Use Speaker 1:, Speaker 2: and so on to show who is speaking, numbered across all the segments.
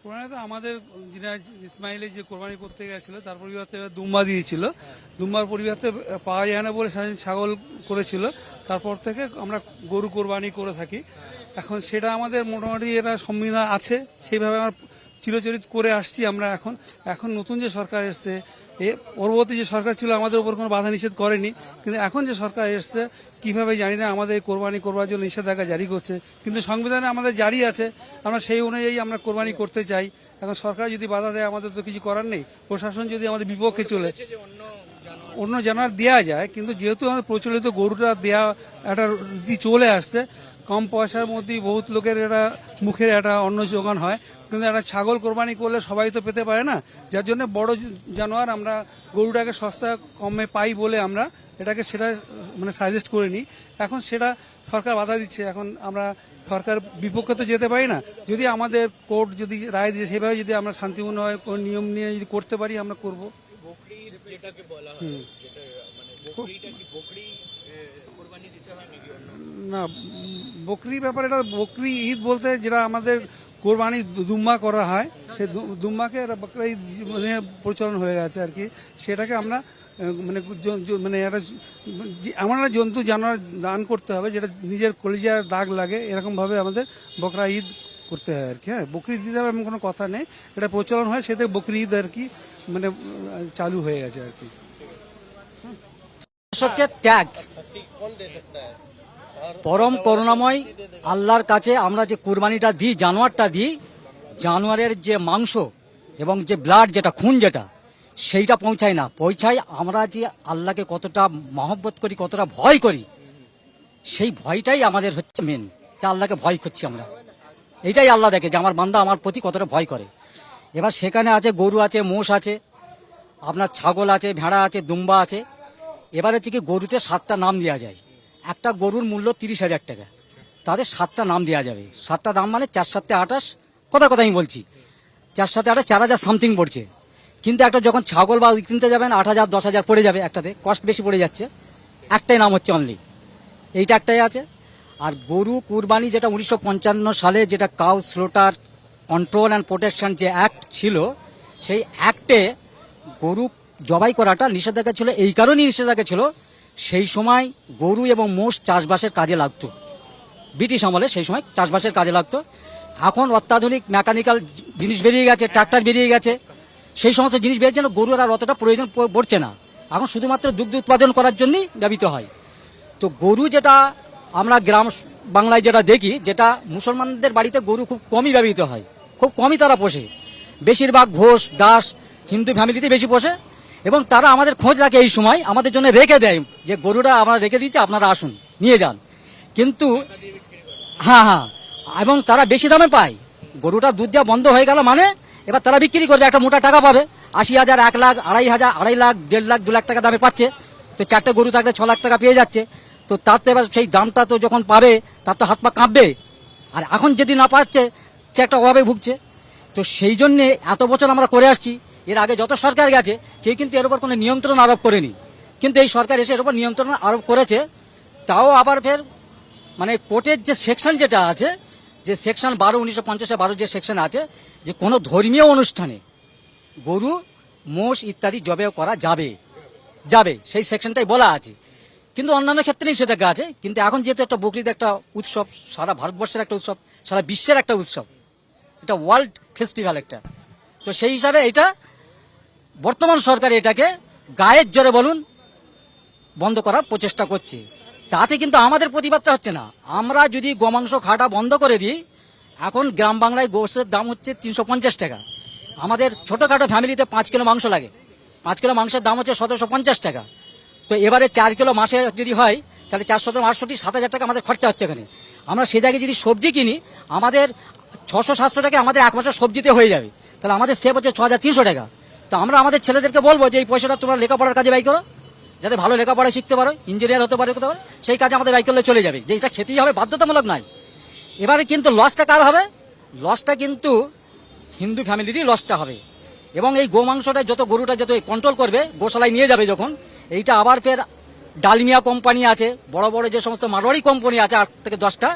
Speaker 1: কোরবানি তো আমাদের যিনি ইসমাইলে যে কোরবানি করতে গেছিল তার পরিবর্তে এরা দুম্বা দিয়েছিল। দুম্বার পরিবর্তে পাওয়া যায় না বলে সারাদিন ছাগল করেছিল। তারপর থেকে আমরা গরু কোরবানি করে থাকি। এখন সেটা আমাদের মোটামুটি এটা সংবিধান আছে, সেইভাবে আমরা চিরচরিত করে আসছি। আমরা এখন নতুন যে সরকার এসছে, পরবর্তী যে সরকার ছিল আমাদের উপর কোনো বাধা নিষেধ করেনি, কিন্তু এখন যে সরকার এসছে কিভাবে জানি না, আমাদের কোরবানি করবার জন্য নিষেধাজ্ঞা জারি করছে, কিন্তু সংবিধানে আমাদের জারি আছে, আমরা সেই অনুযায়ী আমরা কোরবানি করতে চাই। এখন সরকার যদি বাধা দেয় আমাদের তো কিছু করার নেই। প্রশাসন যদি আমাদের বিপক্ষে চলে, অন্য জানার দেওয়া যায়, কিন্তু যেহেতু আমাদের প্রচলিত গরুটা দেওয়া একটা রীতি চলে আসছে, কম পয়সার মধ্যেই বহুত লোকের এটা মুখের একটা অন্ন যোগান হয়, কিন্তু একটা ছাগল কোরবানি করলে সবাই তো পেতে পারে না, যার জন্য বড় জানোয়ার আমরা গরুটাকে সস্তা কমে পাই বলে আমরা এটাকে সেটা মানে সাজেস্ট করে নিই। এখন সেটা সরকার বাধা দিচ্ছে, এখন আমরা সরকার বিপক্ষে তো যেতে পারি না। যদি আমাদের কোর্ট যদি রায় দিয়ে সেভাবে যদি আমরা শান্তিপূর্ণ হয় কোন নিয়ম নিয়ে যদি করতে পারি আমরা করব। না, বকরি ব্যাপারে এটা বকরি ঈদ বলতে যেটা আমাদের কোরবানি দুম্বা করা হয়, সে দুম্বাকে বকরি ঈদ মানে প্রচলন হয়ে গেছে আর কি। সেটাকে আমরা মানে মানে একটা এমন একটা জন্তু জানোয়ার দান করতে হবে যেটা নিজের কলিজার দাগ লাগে, এরকমভাবে আমাদের বকরা ঈদ করতে হয় আর কি। হ্যাঁ, বকরি ঈদ এমন কোনো কথা নেই, এটা প্রচলন হয়, সেটা বকরি ঈদ আর কি মানে চালু হয়ে গেছে আর কি।
Speaker 2: হচ্ছে ত্যাগ। পরম করুণাময় আল্লাহর কাছে আমরা যে কুরবানিটা দিই, জানোয়ারটা দিই, জানোয়ারের যে মাংস এবং যে ব্লাড, যেটা খুন, যেটা সেইটা পৌঁছায় না, পৌঁছায় আমরা যে আল্লাহকে কতটা মহব্বত করি, কতটা ভয় করি, সেই ভয়টাই আমাদের হচ্ছে মেন, যে আল্লাহকে ভয় করছি আমরা। এইটাই আল্লাহ দেখে যে আমার বান্দা আমার প্রতি কতটা ভয় করে। এবার সেখানে আছে গরু আছে, মোষ আছে, আপনার ছাগল আছে, ভেড়া আছে, দুম্বা আছে। এবার হচ্ছে কি গরুতে 7টা নাম দেওয়া যায়। একটা গরুর মূল্য 30,000 টাকা, তাদের 7টা নাম দেওয়া যাবে। 7টা দাম মানে 4 7 28, কথা আমি বলছি, 4 7 28 4,000 সামথিং পড়ছে। কিন্তু একটা যখন ছাগল বা কিনতে যাবেন 8,000 10,000 পড়ে যাবে, একটাতে কস্ট বেশি পড়ে যাচ্ছে। একটাই নাম হচ্ছে অনলি, এইটা একটাই আছে। আর গরু কুরবানি যেটা 1955 সালে যেটা কাউ স্লোটার কন্ট্রোল অ্যান্ড প্রোটেকশন যে অ্যাক্ট ছিল, সেই অ্যাক্টে গরু জবাই করাটা নিষেধাজ্ঞা ছিল। এই কারণেই নিষেধাজ্ঞা ছিল, সেই সময় গরু এবং মোষ চাষবাসের কাজে লাগতো। ব্রিটিশ আমলে সেই সময় চাষবাসের কাজে লাগতো। এখন অত্যাধুনিক মেকানিক্যাল জিনিস বেরিয়ে গেছে, ট্রাক্টর বেরিয়ে গেছে, সেই সমস্ত জিনিস বেরিয়ে যেন গরুর আর অতটা প্রয়োজন পড়ছে না। এখন শুধুমাত্র দুগ্ধ উৎপাদন করার জন্যই ব্যবহৃত হয়। তো গরু যেটা আমরা গ্রাম বাংলায় যেটা দেখি, যেটা মুসলমানদের বাড়িতে গরু খুব কমই ব্যবহৃত হয়, খুব কমই তারা পোষে। বেশিরভাগ ঘোষ দাস হিন্দু ফ্যামিলিতে বেশি পোষে, এবং তারা আমাদের খোঁজ রাখে, এই সময় আমাদের জন্য রেখে দেয় যে গরুটা আমরা রেখে দিচ্ছি, আপনারা আসুন নিয়ে যান। কিন্তু হ্যাঁ, এবং তারা বেশি দামে পায়। গরুটা দুধ দেওয়া বন্ধ হয়ে গেল মানে এবার তারা বিক্রি করবে, একটা মোটা টাকা পাবে। 80,000 1 লাখ 2,500 2.5 লাখ 1.5 লাখ 2 লাখ টাকা দামে পাচ্ছে। তো 4টে গরু থাকলে 6 লাখ টাকা পেয়ে যাচ্ছে। তো তার তো এবার সেই দামটা তো যখন পাবে তার তো হাত পা কাঁপবে। আর এখন যদি না পাচ্ছে সে একটা অভাবে ভুগছে। তো সেই জন্যে এত বছর আমরা করে আসছি। এর আগে যত সরকার গেছে কেউ কিন্তু এর উপর কোনো নিয়ন্ত্রণ আরোপ করেনি, কিন্তু এই সরকার এসে এর উপর নিয়ন্ত্রণ আরোপ করেছে। তাও আবার ফের মানে কোর্টের যে সেকশন যেটা আছে, যে সেকশন 12 1950 যে সেকশন আছে, যে কোনো ধর্মীয় অনুষ্ঠানে গরু মোষ ইত্যাদি জবেও করা যাবে, সেই সেকশনটাই বলা আছে। কিন্তু অন্যান্য ক্ষেত্রে নিষেধাজ্ঞা আছে। কিন্তু এখন যেহেতু একটা বকরিদ একটা উৎসব, সারা ভারতবর্ষের একটা উৎসব, সারা বিশ্বের একটা উৎসব, এটা ওয়ার্ল্ড ফেস্টিভ্যাল একটা, তো সেই হিসাবে এটা বর্তমান সরকার এটাকে গায়ের জোরে বলুন বন্ধ করার প্রচেষ্টা করছে। তাতে কিন্তু আমাদের প্রতিবাদটা হচ্ছে না। আমরা যদি গোমাংস খাওয়াটা বন্ধ করে দিই, এখন গ্রাম বাংলায় গোষ্ঠের দাম হচ্ছে 350 টাকা। আমাদের ছোটোখাটো ফ্যামিলিতে 5 কিলো মাংস লাগে, 5 কিলো মাংসের দাম হচ্ছে 1750 টাকা। তো এবারে 4 কিলো মাসে যদি হয় তাহলে 400 68 7,000 টাকা আমাদের খরচা হচ্ছে এখানে। আমরা সে জায়গায় যদি সবজি কিনি আমাদের 600 700 টাকা আমাদের 1 মাসের সবজিতে হয়ে যাবে, তাহলে আমাদের সেভ হচ্ছে 6,300 টাকা। তো আমরা আমাদের ছেলেদেরকে বলবো যে এই পয়সাটা তোমরা লেখাপড়ার কাজে ব্যয় করো, যাতে ভালো লেখাপড়া শিখতে পারো, ইঞ্জিনিয়ার হতে পারো, সেই কাজে আমাদের ব্যয় করলে চলে যাবে, যে এটা খেতেই হবে, বাধ্যতামূলক নয়। এবারে কিন্তু লসটা কার হবে? লসটা কিন্তু হিন্দু ফ্যামিলিরই লসটা হবে। এবং এই গোমাংসটা যত গরুটা যত কন্ট্রোল করবে, গোশালায় নিয়ে যাবে যখন, এইটা আবার ফের ডালমিয়া কোম্পানি আছে, বড় বড় যে সমস্ত মারোয়ারি কোম্পানি আছে 8 থেকে 10টা,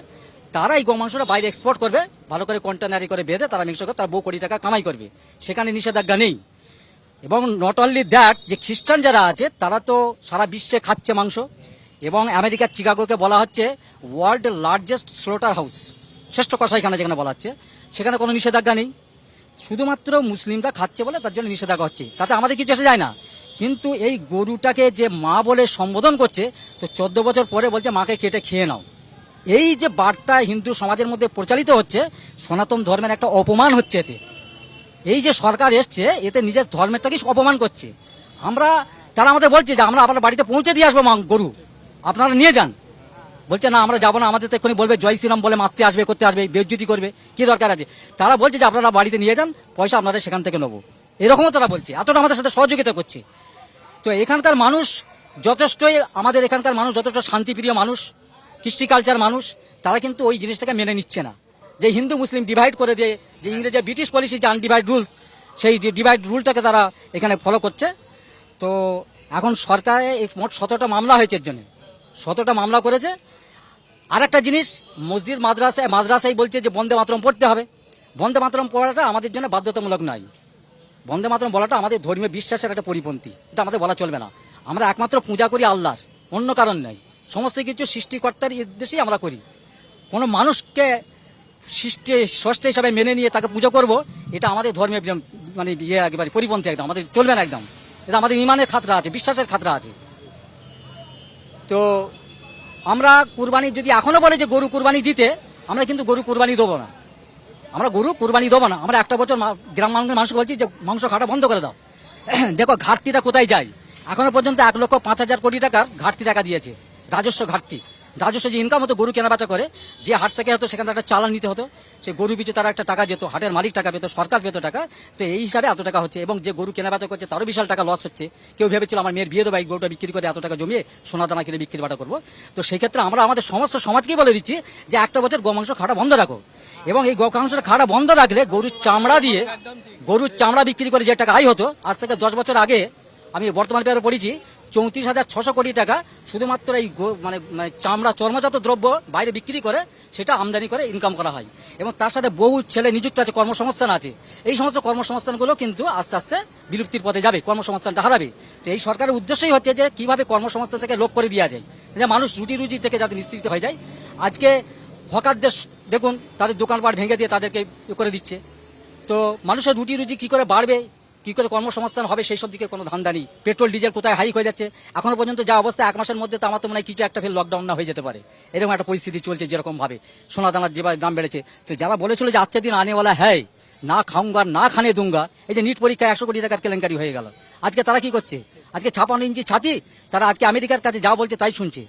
Speaker 2: তারা এই গোমাংসটা বাইরে এক্সপোর্ট করবে, ভালো করে কন্টেনারি করে বেঁধে তারা মিক্স করে তার বহু কোটি টাকা কামাই করবে, সেখানে নিষেধাজ্ঞা নেই। এবং নট অনলি দ্যাট, যে খ্রিস্টান যারা আছে তারা তো সারা বিশ্বে খাচ্ছে মাংস, এবং আমেরিকার চিকাগোকে বলা হচ্ছে ওয়ার্ল্ড লার্জেস্ট স্লোটার হাউস, শ্রেষ্ঠ কসাইখানা যেখানে বলা হচ্ছে, সেখানে কোনো নিষেধাজ্ঞা নেই। শুধুমাত্র মুসলিমরা খাচ্ছে বলে তার জন্য নিষেধাজ্ঞা হচ্ছে, তাতে আমাদের কিছু এসে যায় না। কিন্তু এই গরুটাকে যে মা বলে সম্বোধন করছে, তো 14 বছর পরে বলছে মাকে কেটে খেয়ে নাও। এই যে বার্তা হিন্দু সমাজের মধ্যে প্রচারিত হচ্ছে, সনাতন ধর্মের একটা অপমান হচ্ছে এতে। এই যে সরকার এসছে, এতে নিজের ধর্মেরটাকে অপমান করছে। তারা আমাদের বলছে যে আমরা আপনার বাড়িতে পৌঁছে দিয়ে আসবো গরু, আপনারা নিয়ে যান। বলছে না, আমরা যাবো না, আমাদের তো এক্ষুনি বলবে জয় শ্রীরাম বলে মারতে আসবে, করতে আসবে, বেজ্জতি করবে, কি দরকার আছে। তারা বলছে যে আপনারা বাড়িতে নিয়ে যান, পয়সা আপনারা সেখান থেকে নেবো, এরকমও তারা বলছে, এতটা আমাদের সাথে সহযোগিতা করছে। তো এখানকার মানুষ যথেষ্টই, আমাদের এখানকার মানুষ যথেষ্ট শান্তিপ্রিয় মানুষ, কৃষ্টি কালচার মানুষ, তারা কিন্তু ওই জিনিসটাকে মেনে নিচ্ছে না। যে হিন্দু মুসলিম ডিভাইড করে দিয়ে, যে ইংরেজি ব্রিটিশ পলিসি যে আনডিভাইড রুলস, সেই ডিভাইড রুলটাকে তারা এখানে ফলো করছে। তো এখন সরকারে মোট 17টা মামলা হয়েছে, এর জন্য 17টা মামলা করেছে। আর একটা জিনিস, মসজিদ মাদ্রাসায় বলছে যে বন্দে মাতরম পড়তে হবে। বন্দে মাতরম পড়াটা আমাদের জন্য বাধ্যতামূলক নয়। বন্দে মাতরম বলাটা আমাদের ধর্মীয় বিশ্বাসের একটা পরিপন্থী, এটা আমাদের বলা চলবে না। আমরা একমাত্র পূজা করি আল্লাহর, অন্য কারণ নয়। সমস্ত কিছু সৃষ্টিকর্তার উদ্দেশ্যেই আমরা করি। কোনো মানুষকে ষষ্ঠ হিসাবে মেনে নিয়ে তাকে পুজো করব, এটা আমাদের ধর্মীয় মানে একেবারে পরিপন্থী, একদম আমাদের চলবে না একদম। এটা আমাদের ইমানের খাতরা আছে, বিশ্বাসের খাতরা আছে। তো আমরা কুরবানি যদি এখনো বলে যে গরু কুরবানি দিতে, আমরা কিন্তু গরু কুরবানি দেবো না, আমরা গরু কুরবানি দেবো না। আমরা একটা বছর গ্রাম মানুষকে বলছি যে মাংস খাওয়াটা বন্ধ করে দাও। দেখো ঘাটতিটা কোথায় যায়। এখনো পর্যন্ত 1,05,000 কোটি টাকার ঘাটতি টাকা দিয়েছে, রাজস্ব ঘাটতি। রাজস্ব যে ইনকাম হতো গরু কেনাবেচা করে, যে হাট থেকে হতো সেখানে একটা চালান নিতে হতো, সে গরু পিছু তারা একটা টাকা যেত, হাটের মালিক টাকা পেত, সরকার পেত টাকা। তো এই হিসাবে এত টাকা হচ্ছে, এবং যে গরু কেনাবেচা করছে তারও বিশাল টাকা লস হচ্ছে। কেউ ভেবেছিল আমার মেয়ের বিয়ে দেবো, এই গরুটা বিক্রি করে এত টাকা জমিয়ে সোনা দানা কিনে বিক্রি বাটা করবো। তো সেই ক্ষেত্রে আমরা আমাদের সমস্ত সমাজকেই বলে দিচ্ছি যে একটা বছর গোমাংস খাওয়াটা বন্ধ রাখো। এবং এই গোমাংসটা খাওয়াটা বন্ধ রাখলে গরুর চামড়া বিক্রি করে যে টাকা আয় হতো, আজ থেকে 10 বছর আগে আমি বর্তমান পেপারে পড়েছি 34,600 কোটি টাকা শুধুমাত্র এই মানে চামড়া চর্মজাত দ্রব্য বাইরে বিক্রি করে সেটা আমদানি করে ইনকাম করা হয়। এবং তার সাথে বহু ছেলে নিযুক্ত আছে, কর্মসংস্থান আছে। এই সমস্ত কর্মসংস্থানগুলো কিন্তু আস্তে আস্তে বিলুপ্তির পথে যাবে, কর্মসংস্থানটা হারাবে। তো এই সরকারের উদ্দেশ্যই হচ্ছে যে কিভাবে কর্মসংস্থান থেকে লোপ করে দেওয়া যায়, যে মানুষ রুজি থেকে যাতে নিশ্চিত হয়ে যায়। আজকে হকারদের দেখুন, তাদের দোকানপাট ভেঙে দিয়ে তাদেরকে করে দিচ্ছে। তো মানুষের রুজি কি করে বাড়বে, কি করে কর্মসংস্থান হবে, সেই সব দিকে কোনো ধান্দা নেই। পেট্রোল ডিজেল কোথায় হাইক হয়ে যাচ্ছে, এখনো পর্যন্ত যা অবস্থা 1 মাসের মধ্যে তো আমার তো মনে হয় কিছু একটা ফের লকডাউন না হয়ে যেতে পারে, এরকম একটা পরিস্থিতি চলছে। যেরকম ভাবে সোনা দানার যেভাবে দাম বেড়েছে, তো যারা বলেছিল যে আজকে দিন আনেওয়ালা হ্যায়, না খাউঙ্গা না খানে দুঙ্গা, এই যে নিট পরীক্ষায় 100 কোটি টাকার কেলেঙ্কারি হয়ে গেল, আজকে তারা কি করছে? আজকে 56 ইঞ্চি ছাতি, তারা আজকে আমেরিকার কাছে যা বলছে তাই শুনছে।